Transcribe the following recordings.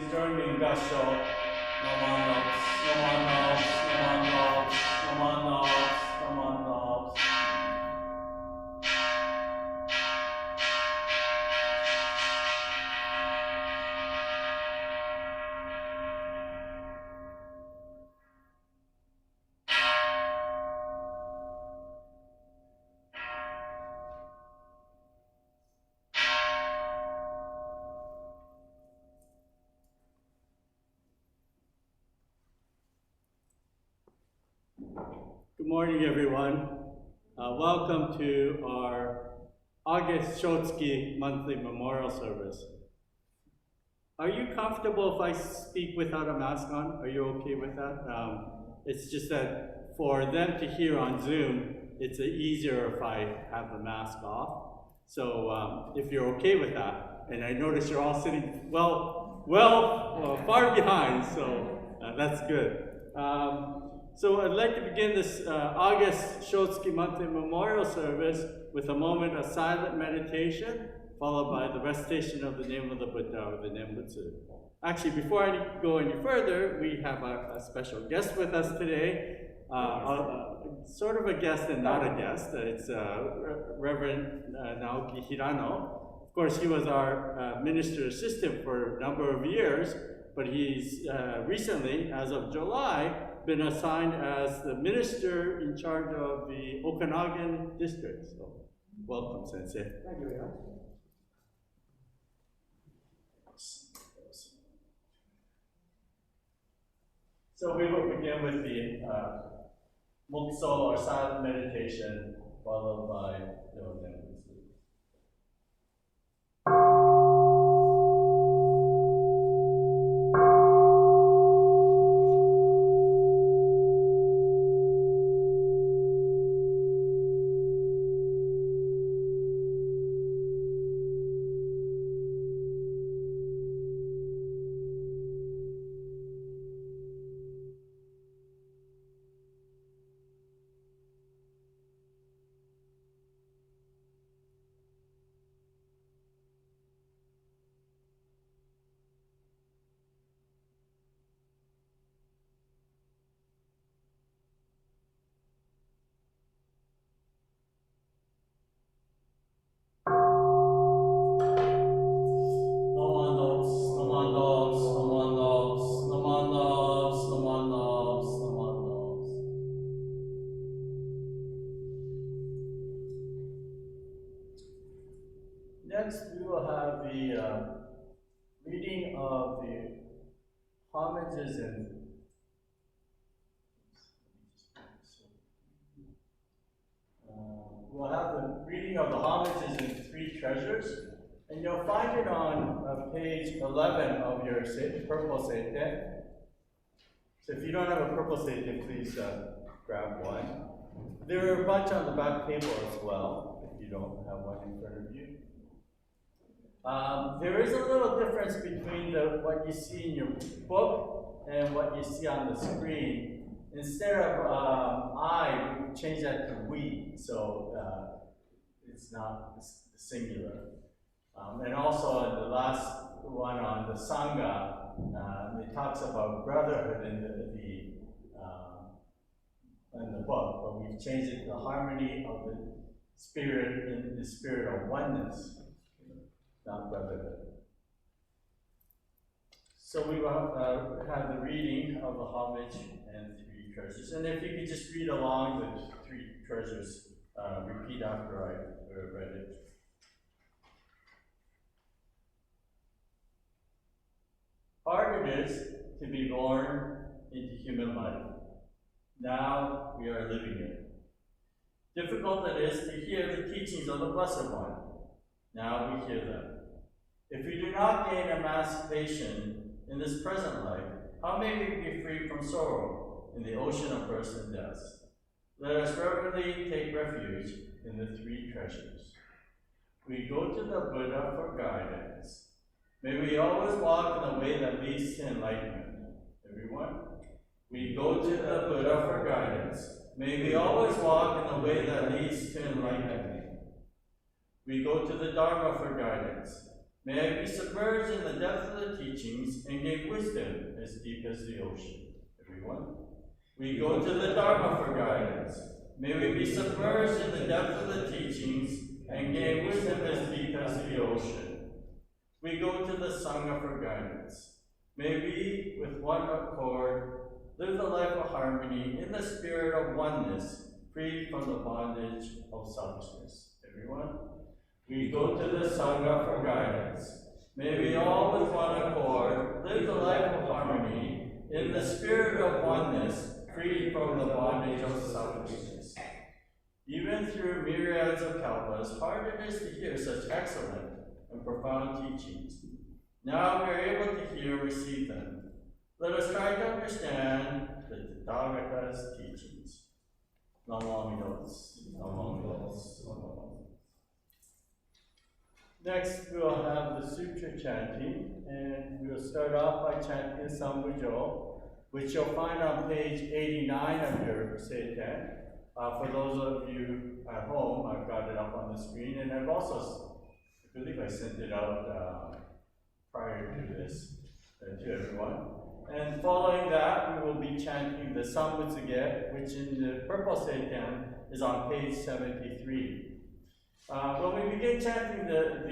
Please join me in Gasho. Namanobs, Namanobs, Namanobs, Namanobs, Namanobs. Good morning, everyone. Welcome to our August Shotsuki monthly memorial service. Are you comfortable if I speak without a mask on? Are you okay with that? It's just that for them to hear on Zoom, it's easier if I have the mask off. So if you're okay with that, and I notice you're all sitting far behind, so that's good. So I'd like to begin this August Shotsuki monthly memorial service with a moment of silent meditation, followed by the recitation of the name of the Buddha or the Nembutsu. Actually, before I go any further, we have a special guest with us today. Sort of a guest and not a guest. It's Reverend Naoki Hirano. Of course, he was our minister assistant for a number of years, but he's recently, as of July, been assigned as the minister in charge of the Okanagan district. So, welcome, Sensei. Thank you, yeah. So we will begin with the Mukso or silent meditation, followed by the Nembutsu. Next, we will have the reading of the homages and we'll have the reading of the homages and three treasures, and you'll find it on page 11 of your purple seite. So if you don't have a purple seite, please grab one. There are a bunch on the back table as well, if you don't have one in front of you. There is a little difference between what you see in your book and what you see on the screen. Instead of I, we change that to we, so it's not the singular. And also in the last one on the Sangha, it talks about brotherhood in the book, but we've changed it to the harmony of the spirit in the spirit of oneness. Not brotherhood. So we will have the reading of the homage and three treasures. And if you could just read along the three treasures, repeat after I read it. Hard it is to be born into human life. Now we are living it. Difficult it is to hear the teachings of the Blessed One. Now we hear them. If we do not gain emancipation in this present life, how may we be free from sorrow in the ocean of births and deaths? Let us reverently take refuge in the three treasures. We go to the Buddha for guidance. May we always walk in the way that leads to enlightenment. Everyone? We go to the Buddha for guidance. May we always walk in the way that leads to enlightenment. We go to the Dharma for guidance. May I be submerged in the depth of the teachings and gain wisdom as deep as the ocean. Everyone? We go to the Dharma for guidance. May we be submerged in the depth of the teachings and gain wisdom as deep as the ocean. We go to the Sangha for guidance. May we, with one accord, live the life of harmony in the spirit of oneness, free from the bondage of selfishness. Everyone? We go to the Sangha for guidance. May we all, with one accord, live the life of harmony in the spirit of oneness, free from the bondage of selfishness. Even through myriads of kalpas, hard it is to hear such excellent and profound teachings. Now we are able to hear and receive them. Let us try to understand the Tathagata's teachings. Namo Amidos. Namo Amidos. Next, we will have the sutra chanting, and we will start off by chanting Sambujo, which you'll find on page 89 of your seiten. For those of you at home, I've got it up on the screen, and I've also, I believe I sent it out prior to this to everyone. And following that, we will be chanting the Sambutsige, which in the purple seiten is on page 73. When we begin chanting the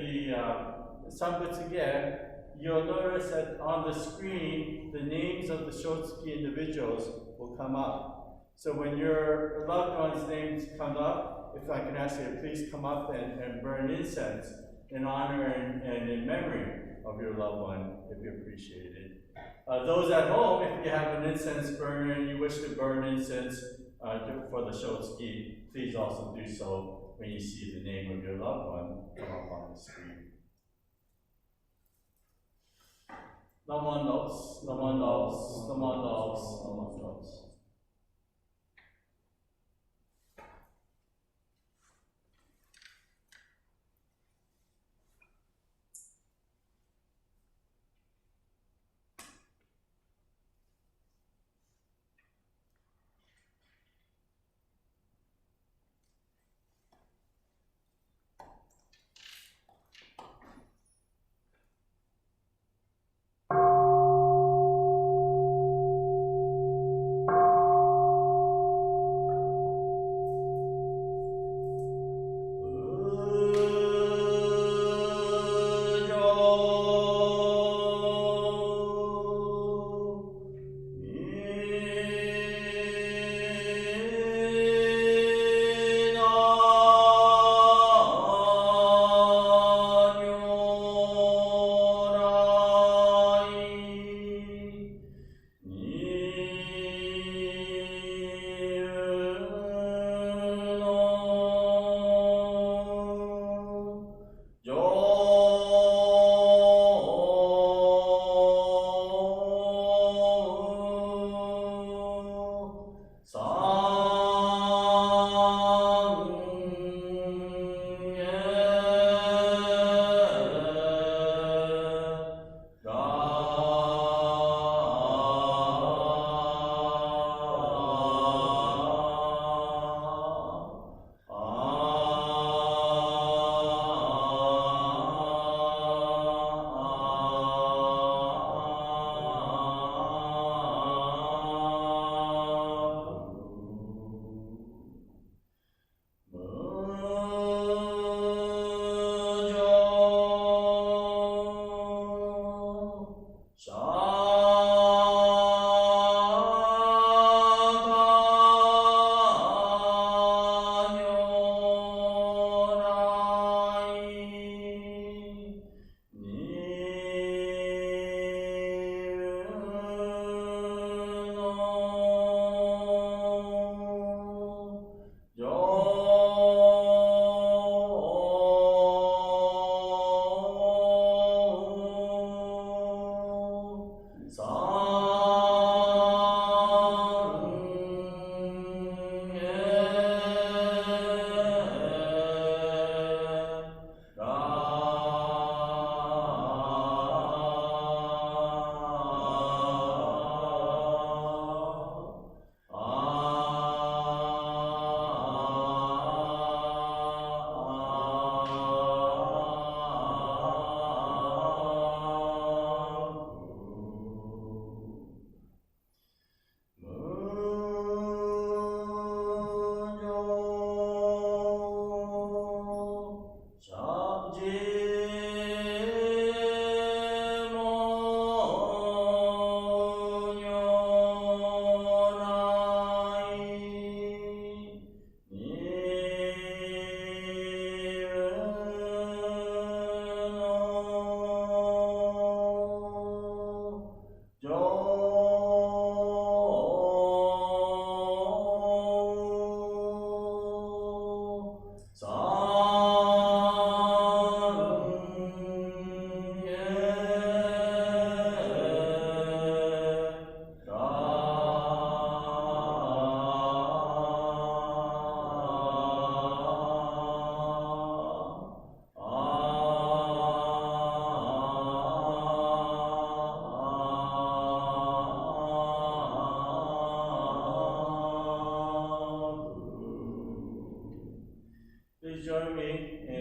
Sambutsige, you'll notice that on the screen, the names of the Shotsuki individuals will come up. So when your loved one's names come up, if I can ask you to please come up and burn incense in honor and in memory of your loved one, if you appreciate it. Those at home, if you have an incense burner and you wish to burn incense for the Shotsuki, please also do so when you see the name of your loved one come up on the screen. Namo Nos, Namo Nos, Namo Nos, Namo Nos.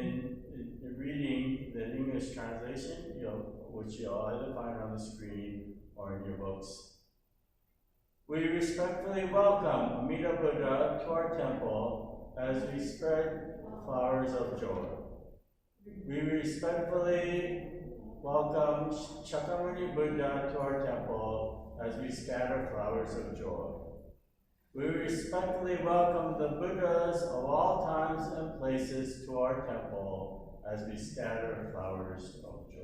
in reading the English translation, which you'll either find on the screen or in your books. We respectfully welcome Amida Buddha to our temple as we spread flowers of joy. We respectfully welcome Shakyamuni Buddha to our temple as we scatter flowers of joy. We respectfully welcome the Buddhas of all times and places to our temple as we scatter flowers of joy.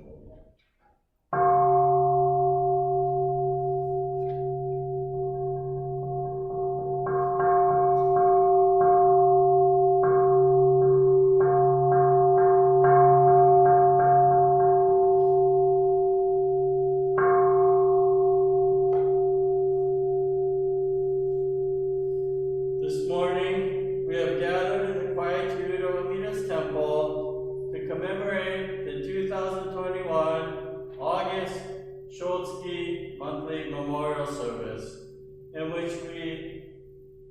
Shotsuki monthly memorial service, in which we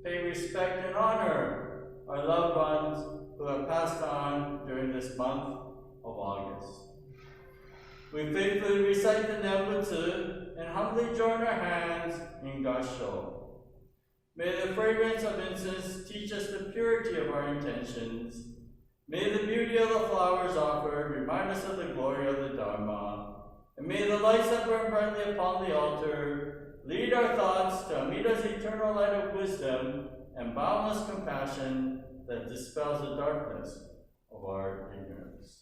pay respect and honor our loved ones who have passed on during this month of August. We faithfully recite the Nembutsu and humbly join our hands in Gassho. May the fragrance of incense teach us the purity of our intentions. May the beauty of the flowers offered remind us of the glory of the Dharma. And may the lights that burn brightly upon the altar lead our thoughts to Amida's eternal light of wisdom and boundless compassion that dispels the darkness of our ignorance.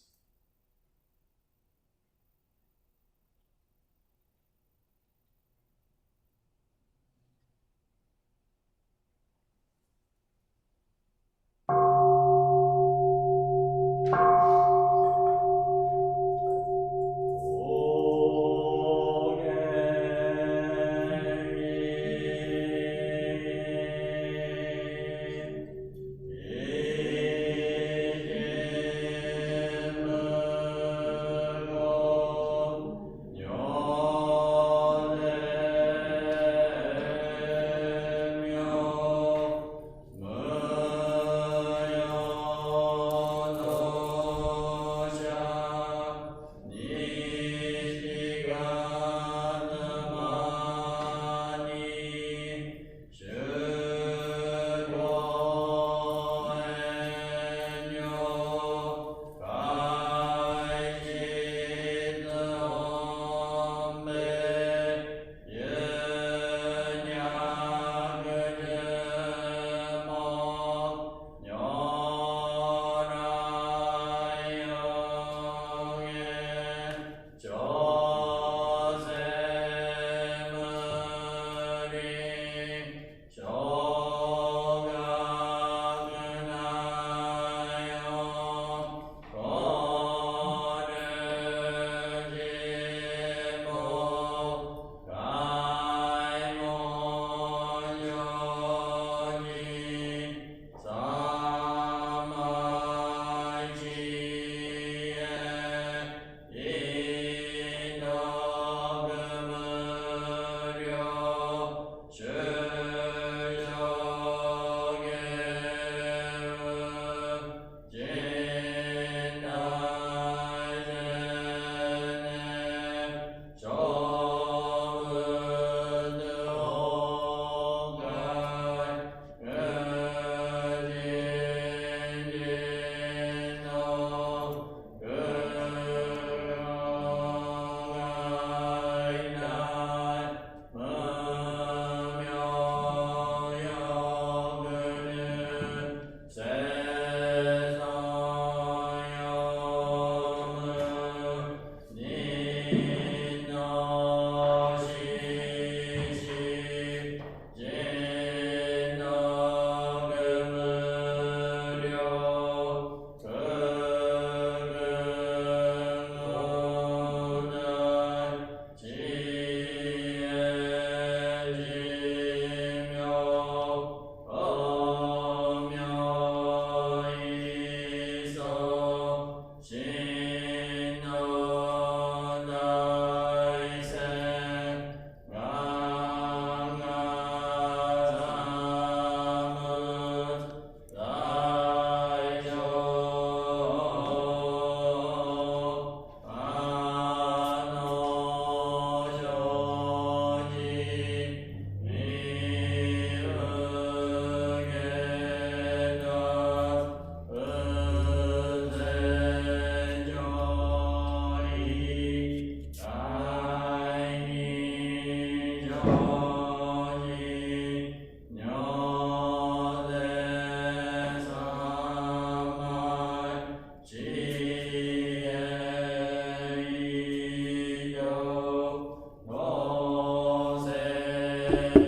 Amen.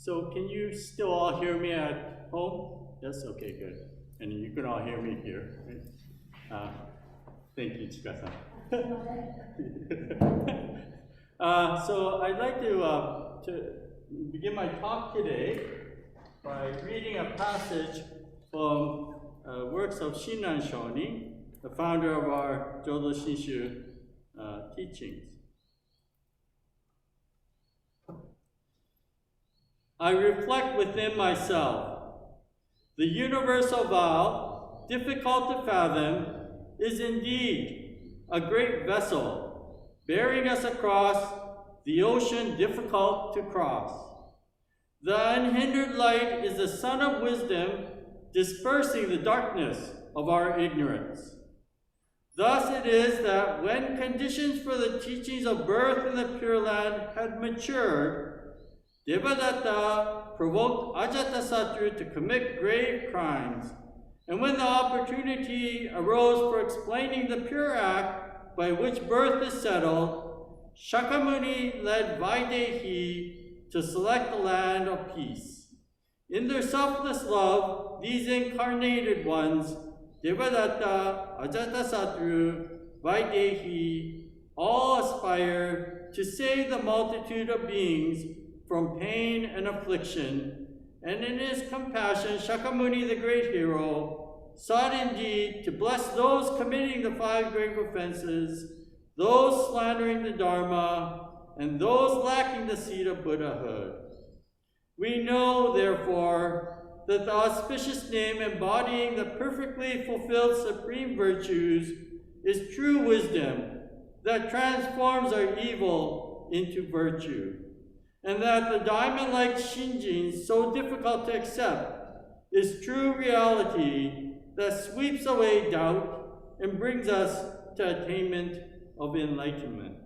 So can you still all hear me at home? Yes? Okay, good. And you can all hear me here, right? Thank you, Chika-san. So I'd like to begin my talk today by reading a passage from works of Shinran Shoni, the founder of our Jodo Shinshu teachings. I reflect within myself. The universal vow, difficult to fathom, is indeed a great vessel, bearing us across the ocean difficult to cross. The unhindered light is the sun of wisdom, dispersing the darkness of our ignorance. Thus it is that when conditions for the teachings of birth in the Pure Land had matured, Devadatta provoked Ajatasattu to commit grave crimes, and when the opportunity arose for explaining the pure act by which birth is settled, Shakyamuni led Vaidehi to select the land of peace. In their selfless love, these incarnated ones, Devadatta, Ajatasattu, Vaidehi, all aspire to save the multitude of beings from pain and affliction, and in his compassion, Shakyamuni, the great hero, sought indeed to bless those committing the 5 grave offenses, those slandering the Dharma, and those lacking the seed of Buddhahood. We know, therefore, that the auspicious name embodying the perfectly fulfilled supreme virtues is true wisdom that transforms our evil into virtue, and that the diamond-like Shinjin, so difficult to accept, is true reality that sweeps away doubt and brings us to attainment of enlightenment.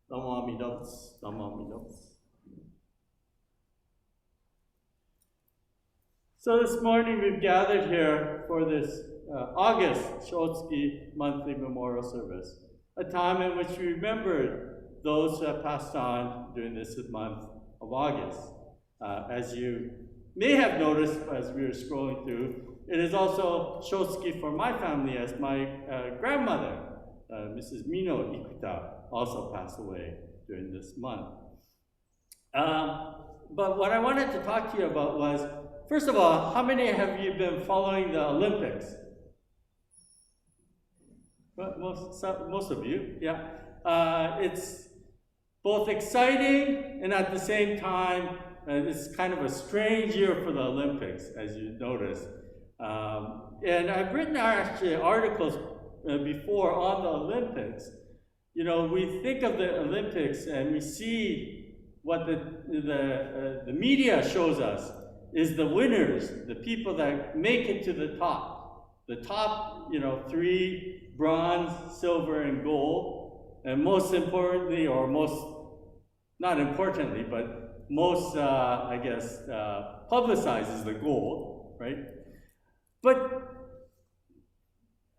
Domo Amida Butsu, Domo Amida Butsu. So this morning we've gathered here for this August Shotsuki monthly memorial service, a time in which we remembered those who have passed on during this month of August. As you may have noticed as we were scrolling through, it is also Shotsuki for my family, as my grandmother, Mrs. Mino Ikuta, also passed away during this month. But what I wanted to talk to you about was, first of all, how many have you been following the Olympics? Most of you, yeah. It's both exciting and at the same time, it's kind of a strange year for the Olympics, as you notice. And I've written actually articles before on the Olympics. You know, we think of the Olympics and we see what the media shows us is the winners, the people that make it to the top. The top, 3 bronze, silver, and gold. And most importantly, or not importantly, but most, publicizes the gold, right? But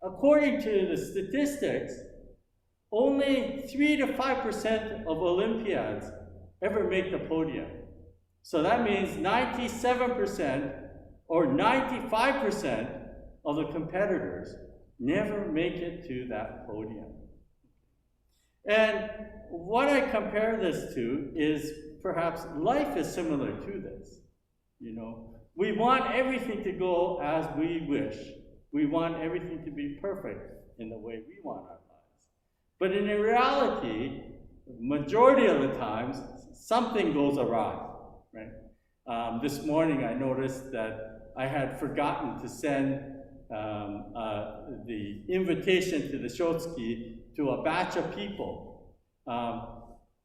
according to the statistics, only 3 to 5% of Olympiads ever make the podium. So that means 97% or 95% of the competitors never make it to that podium. And what I compare this to is perhaps life is similar to this. We want everything to go as we wish. We want everything to be perfect in the way we want our lives. But in reality, majority of the times, something goes awry, right? This morning I noticed that I had forgotten to send the invitation to the Shotsuki to a batch of people.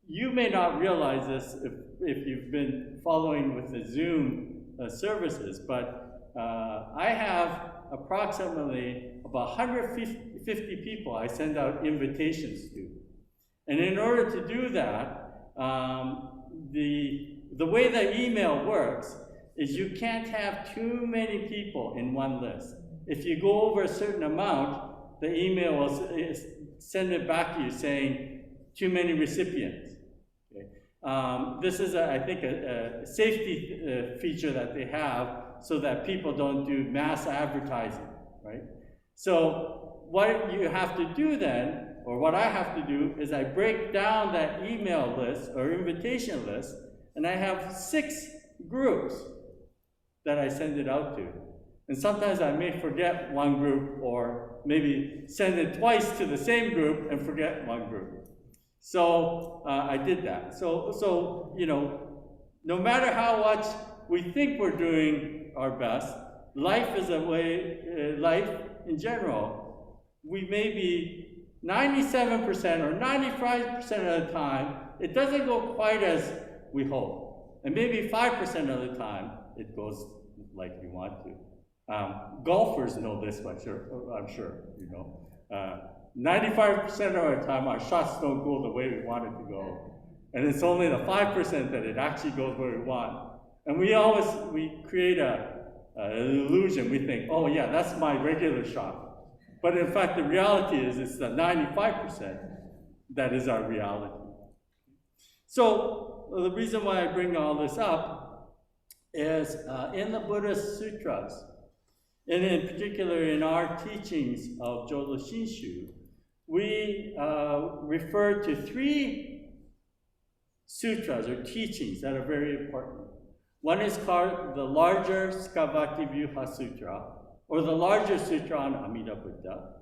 You may not realize this if you've been following with the Zoom services, but I have approximately about 150 people I send out invitations to. And in order to do that, the way the email works is you can't have too many people in one list. If you go over a certain amount, the email will send it back to you saying too many recipients. Okay? This is, I think, a safety feature that they have so that people don't do mass advertising, right? So what you have to do then, or what I have to do, is I break down that email list or invitation list, and I have 6 groups that I send it out to. And sometimes I may forget one group, or maybe send it twice to the same group and forget one group. So I did that. So you know, no matter how much we think we're doing our best, life is a way, life in general, we may be 97% or 95% of the time, it doesn't go quite as we hope. And maybe 5% of the time, it goes like you want to. Golfers know this, I'm sure, you know. 95% of our time, our shots don't go the way we want it to go. And it's only the 5% that it actually goes where we want. And we create an illusion. We think, oh yeah, that's my regular shot. But in fact, the reality is it's the 95% that is our reality. So the reason why I bring all this up is in the Buddhist sutras, and in particular in our teachings of Jodo Shinshu, we refer to 3 sutras or teachings that are very important. One is called the larger Skavati Vyuha Sutra, or the larger sutra on Amida Buddha.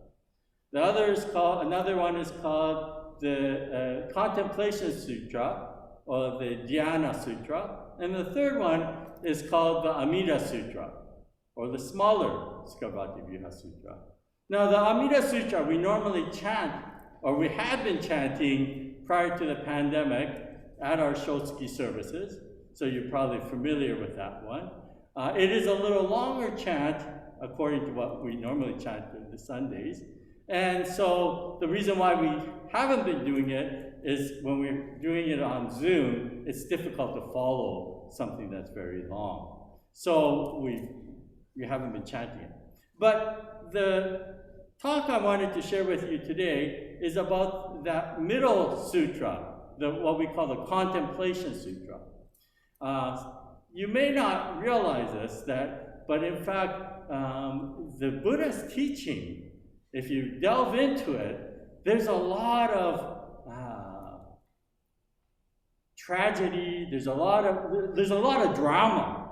Another one is called the Contemplation Sutra, or the Dhyana Sutra. And the third one is called the Amida Sutra, or the smaller Skavati Vyuha Sutra. Now, the Amida Sutra we normally chant, or we had been chanting prior to the pandemic at our Shotsuki services, so you're probably familiar with that one. It is a little longer chant, according to what we normally chant on the Sundays. And so the reason why we haven't been doing it is when we're doing it on Zoom, it's difficult to follow something that's very long. So we haven't been chanting it. But the talk I wanted to share with you today is about that middle sutra, what we call the Contemplation Sutra. You may not realize this, but in fact, the Buddha's teaching, if you delve into it, there's a lot of tragedy, there's a lot of drama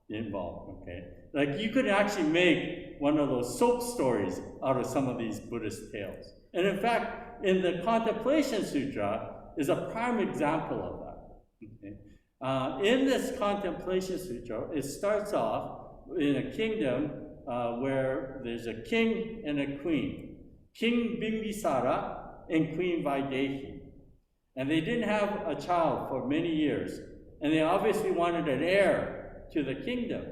involved, okay? Like you could actually make one of those soap stories out of some of these Buddhist tales. And in fact, in the Contemplation Sutra is a prime example of that, okay? In this Contemplation Sutra, it starts off in a kingdom where there's a king and a queen. King Bimbisara and Queen Vaidehi. And they didn't have a child for many years. And they obviously wanted an heir to the kingdom.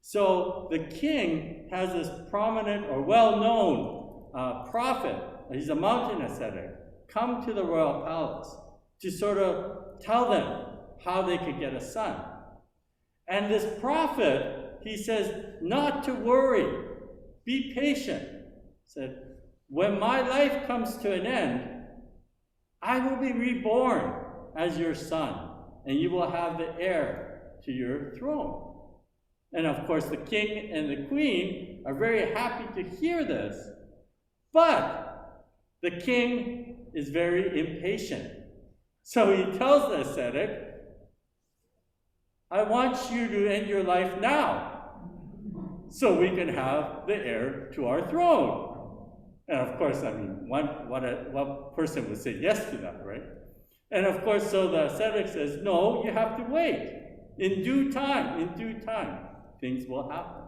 So the king has this prominent or well-known prophet, he's a mountain ascetic, come to the royal palace to sort of tell them how they could get a son. And this prophet, he says, not to worry, be patient. He said, when my life comes to an end, I will be reborn as your son, and you will have the heir to your throne. And of course, the king and the queen are very happy to hear this, but the king is very impatient. So he tells the ascetic, I want you to end your life now, so we can have the heir to our throne. And of course, I mean, what person would say yes to that, right? And of course, so the ascetic says, no, you have to wait. In due time, things will happen.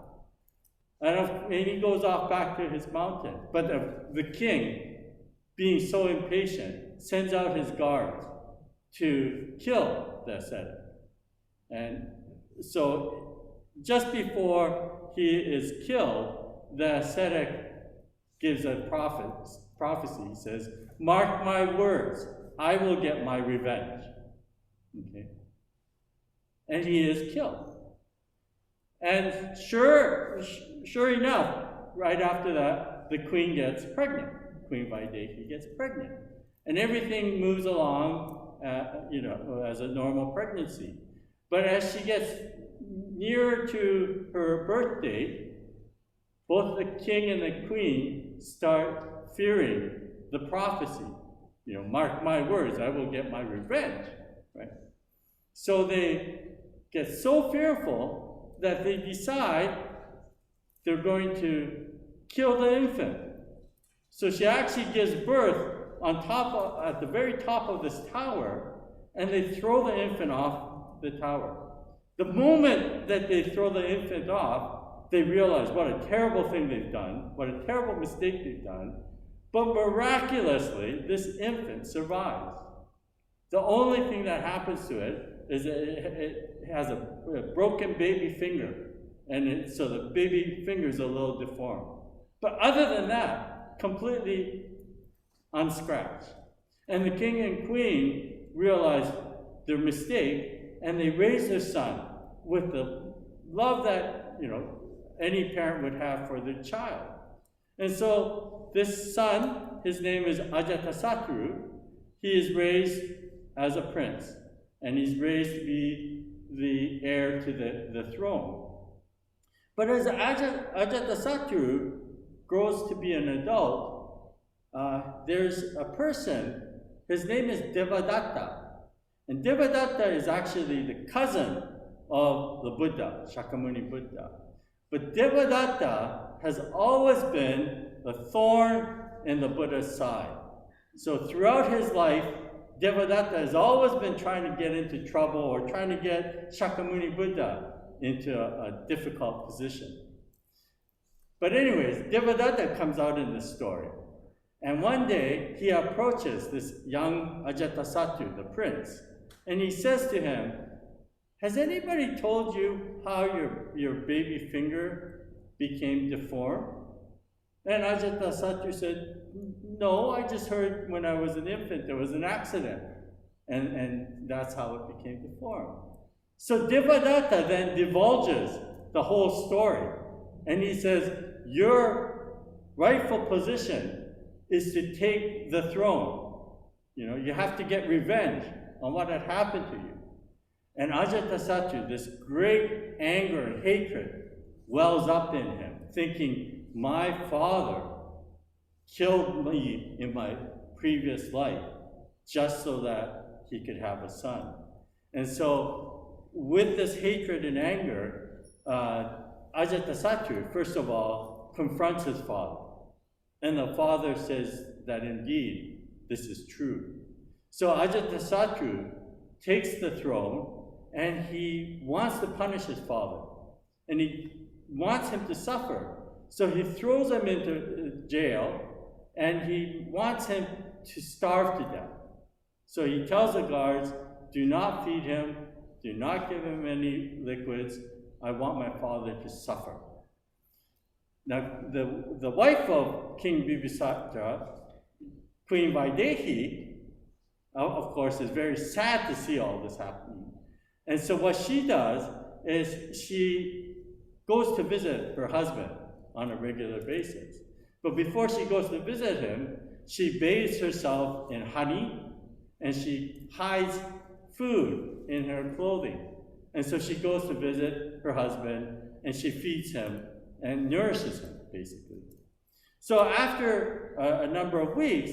And he goes off back to his mountain. But the king, being so impatient, sends out his guards to kill the ascetic. And so just before he is killed, the ascetic gives a prophecy. He says, mark my words, I will get my revenge. Okay? And he is killed. And sure enough, right after that, the queen gets pregnant. Queen Vaidehi gets pregnant. And everything moves along, as a normal pregnancy. But as she gets nearer to her birth date, both the king and the queen start fearing the prophecy. Mark my words, I will get my revenge, right? So they get so fearful that they decide they're going to kill the infant. So she actually gives birth at the very top of this tower, and they throw the infant off the tower. The moment that they throw the infant off, they realize what a terrible thing they've done, what a terrible mistake they've done, but miraculously, this infant survives. The only thing that happens to it is it has a broken baby finger, and so the baby finger is a little deformed. But other than that, completely unscratched. And the king and queen realize their mistake, and they raise their son with the love that any parent would have for their child. And so this son, his name is Ajatasattu, he is raised as a prince, and he's raised to be the heir to the throne. But as Ajatasattu grows to be an adult, there's a person, his name is Devadatta. And Devadatta is actually the cousin of the Buddha, Shakyamuni Buddha. But Devadatta has always been a thorn in the Buddha's side. So throughout his life, Devadatta has always been trying to get into trouble or trying to get Shakyamuni Buddha into a difficult position. But anyways, Devadatta comes out in this story. And one day, he approaches this young Ajatasattu, the prince, and he says to him, "Has anybody told you how your baby finger became deformed?" And Ajatasattu said, "No, I just heard when I was an infant there was an accident, and that's how it became deformed." So Devadatta then divulges the whole story, and he says, "Your rightful position is to take the throne. You have to get revenge on what had happened to you." And Ajatasattu, this great anger and hatred wells up in him, thinking, my father killed me in my previous life just so that he could have a son. And so with this hatred and anger, Ajatasattu, first of all, confronts his father. And the father says that indeed, this is true. So Ajatasattu takes the throne and he wants to punish his father. And he wants him to suffer. So he throws him into jail and he wants him to starve to death. So he tells the guards, do not feed him, do not give him any liquids. I want my father to suffer. Now, the wife of King Bibisara, Queen Vaidehi, of course, is very sad to see all this happening. And so what she does is she goes to visit her husband on a regular basis. But before she goes to visit him, she bathes herself in honey and she hides food in her clothing. And so she goes to visit her husband and she feeds him and nourishes him, basically. So after a number of weeks,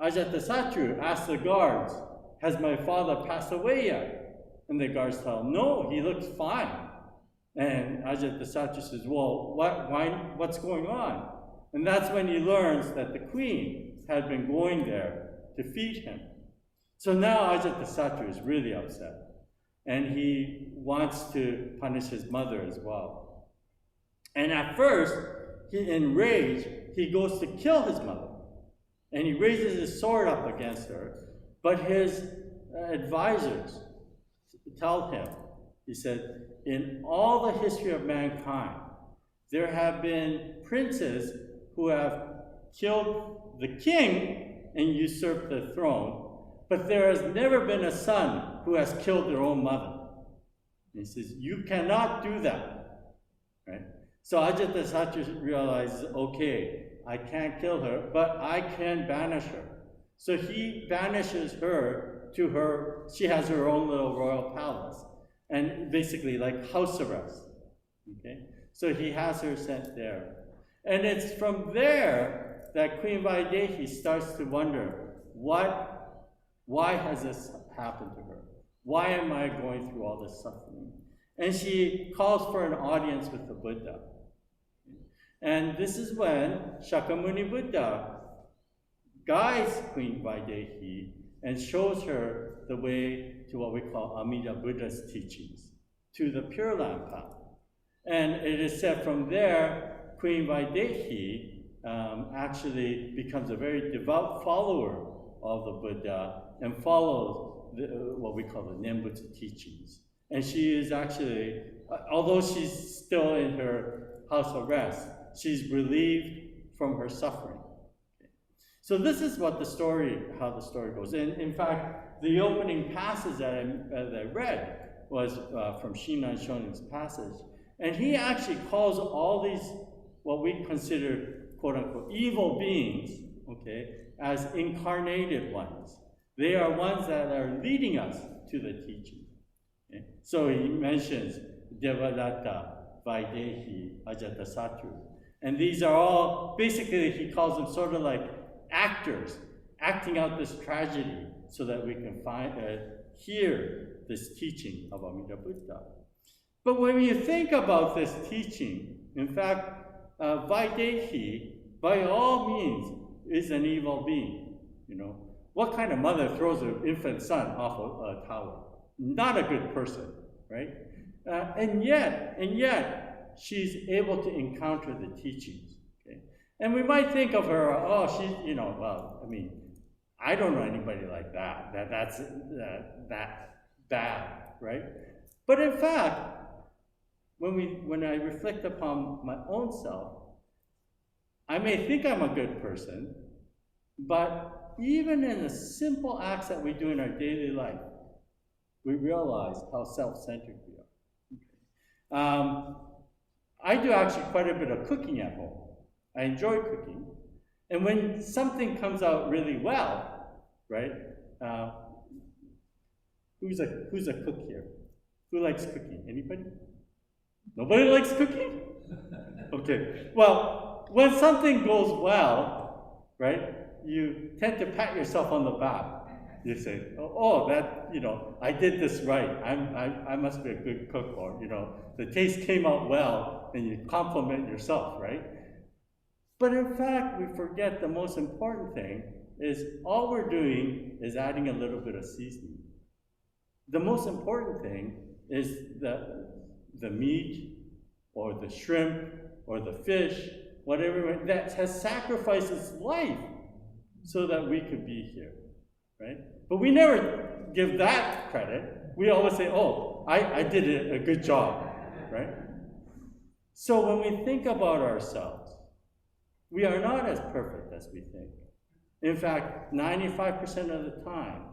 Ajatasattu asks the guards, has my father passed away yet? And the guards tell him, no, he looks fine. And Ajatasattu says, well, what's going on? And that's when he learns that the queen had been going there to feed him. So now Ajatasattu is really upset. And he wants to punish his mother as well. And at first, in rage, he goes to kill his mother. And he raises his sword up against her. But his advisors tell him, he said, in all the history of mankind, there have been princes who have killed the king and usurped the throne, but there has never been a son who has killed their own mother. And he says, you cannot do that, right? So Ajatasattu realizes, okay, I can't kill her, but I can banish her. So he banishes her to her, she has her own little royal palace, and basically like house arrest. Okay? So he has her sent there. And it's from there that Queen Vaidehi starts to wonder, why has this happened to her? Why am I going through all this suffering? And she calls for an audience with the Buddha. And this is when Shakyamuni Buddha guides Queen Vaidehi and shows her the way to what we call Amida Buddha's teachings, to the Pure Land path. And it is said from there, Queen Vaidehi actually becomes a very devout follower of the Buddha and follows what we call the Nembutsu teachings. And she is actually, although she's still in her house arrest, she's relieved from her suffering. Okay. So this is what how the story goes. And in fact, the opening passage that I read was from Shinan Shonin's passage. And he actually calls all these, what we consider, quote unquote, evil beings, okay, as incarnated ones. They are ones that are leading us to the teaching. Okay? So he mentions Devadatta, Vaidehi, Ajatasattu. And these are all, basically he calls them sort of like actors, acting out this tragedy so that we can hear this teaching of Amida Buddha. But when you think about this teaching, in fact, Vaidehi, by all means, is an evil being. You know, what kind of mother throws her infant son off a tower? Not a good person, right? And yet, she's able to encounter the teachings. Okay, and we might think of her, oh, she's, you know, well, I mean, I don't know anybody like that. That's that bad, right? But in fact, when I reflect upon my own self, I may think I'm a good person, but even in the simple acts that we do in our daily life, we realize how self-centered we are. I do actually quite a bit of cooking at home. I enjoy cooking. And when something comes out really well, right? Who's a cook here? Who likes cooking? Anybody? Nobody likes cooking? Okay. Well, when something goes well, right, you tend to pat yourself on the back. You say, oh, that, you know, I did this right. I must be a good cook, or, you know, the taste came out well, and you compliment yourself, right? But in fact, we forget the most important thing is all we're doing is adding a little bit of seasoning. The most important thing is the meat, or the shrimp, or the fish, whatever, that has sacrificed its life so that we could be here, right? But we never give that credit. We always say, oh, I did a good job, right? So when we think about ourselves, we are not as perfect as we think. In fact, 95% of the time,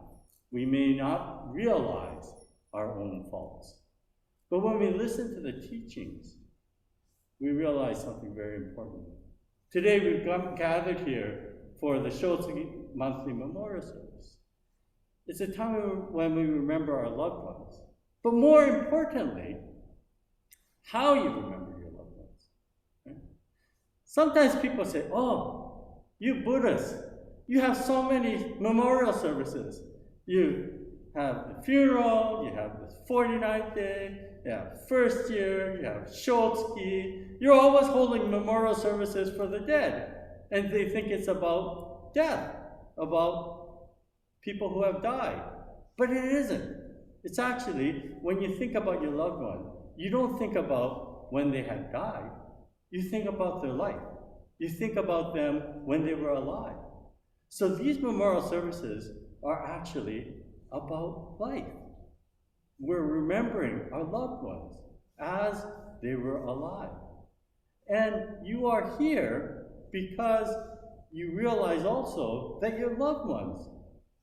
we may not realize our own faults. But when we listen to the teachings, we realize something very important. Today we've gathered here for the Shotsuki monthly memorial service. It's a time when we remember our loved ones. But more importantly, how you remember your loved ones. Right? Sometimes people say, oh, you Buddhists, you have so many memorial services. You have the funeral, you have the 49th day, you have first year, you have Shotsuki. You're always holding memorial services for the dead. And they think it's about death, about people who have died. But it isn't. It's actually, when you think about your loved one, you don't think about when they had died. You think about their life. You think about them when they were alive. So these memorial services are actually about life. We're remembering our loved ones as they were alive. And you are here because you realize also that your loved ones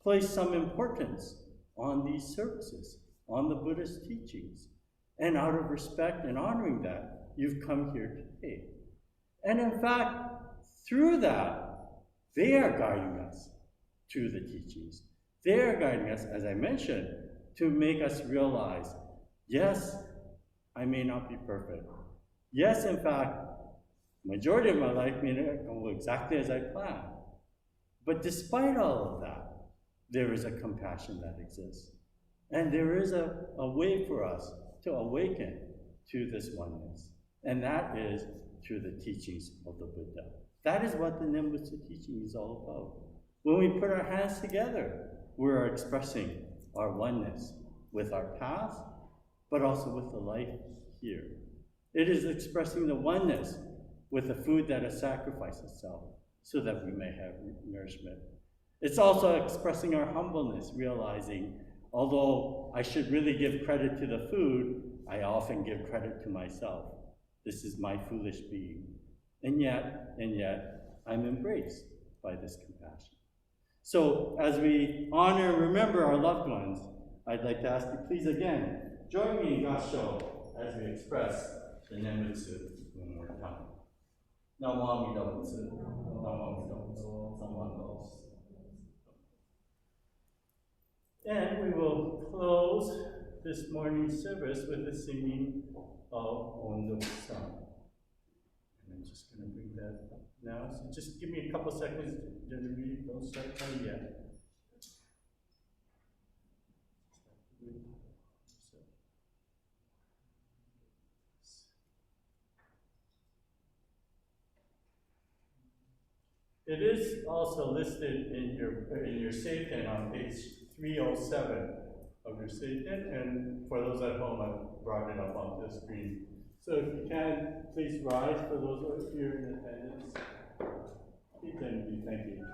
place some importance on these services, on the Buddhist teachings. And out of respect and honoring that, you've come here today. And in fact, through that, they are guiding us through the teachings. They are guiding us, as I mentioned, to make us realize, yes, I may not be perfect. Yes, in fact, majority of my life may not go exactly as I planned. But despite all of that, there is a compassion that exists. And there is a way for us to awaken to this oneness. And that is through the teachings of the Buddha. That is what the Nembutsu teaching is all about. When we put our hands together, we are expressing our oneness with our past, but also with the life here. It is expressing the oneness with the food that has sacrificed itself so that we may have nourishment. It's also expressing our humbleness, realizing, although I should really give credit to the food, I often give credit to myself. This is my foolish being. And yet, I'm embraced by this compassion. So as we honor and remember our loved ones, I'd like to ask you please again, join me in Gasho as we express the Nembutsu one more time. Namo Amida Butsu, Namo Amida Butsu, Namo Amida Butsu. And we will close this morning's service with the singing of Ondo San. And I'm just going to bring that up now. So just give me a couple seconds to read. Don't start playing yet. It is also listed in your Seiten on page 307 of your Seiten, and for those at home, I've brought it up on the screen. So if you can, please rise for those who are here in attendance. Please and thank you.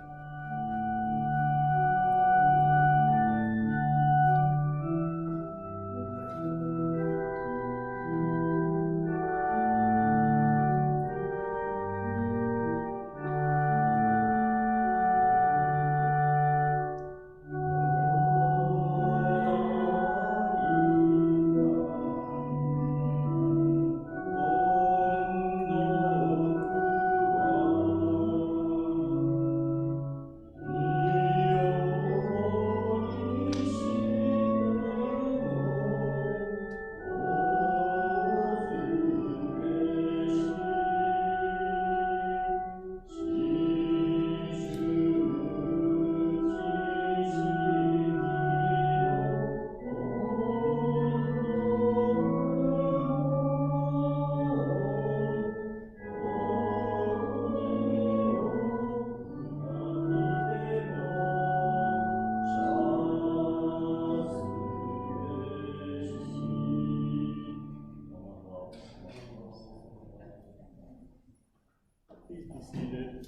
Please be seated.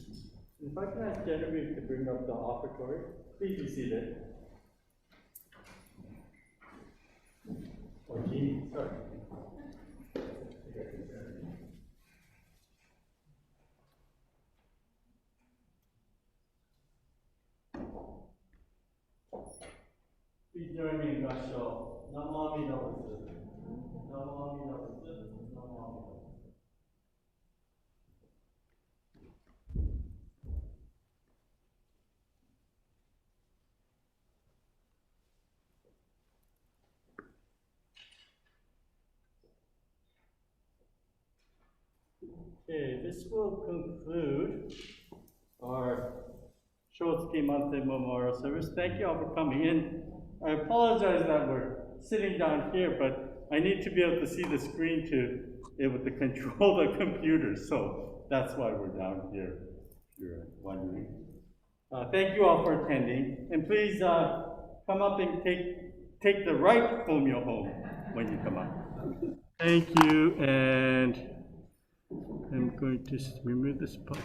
If I can ask Genevieve to bring up the offertory, please be seated. Or Jean, sorry. Please join me in Gasho. Namo Amida Butsu. Namo Amida Butsu. Namo Amida Butsu. Okay, this will conclude our Shotsuki monthly memorial service. Thank you all for coming in. I apologize that we're sitting down here, but I need to be able to see the screen to be able to control the computer, so that's why we're down here, if you're wondering. Thank you all for attending, and please come up and take the right Homyo home when you come up. Thank you, and I'm going to remove this part.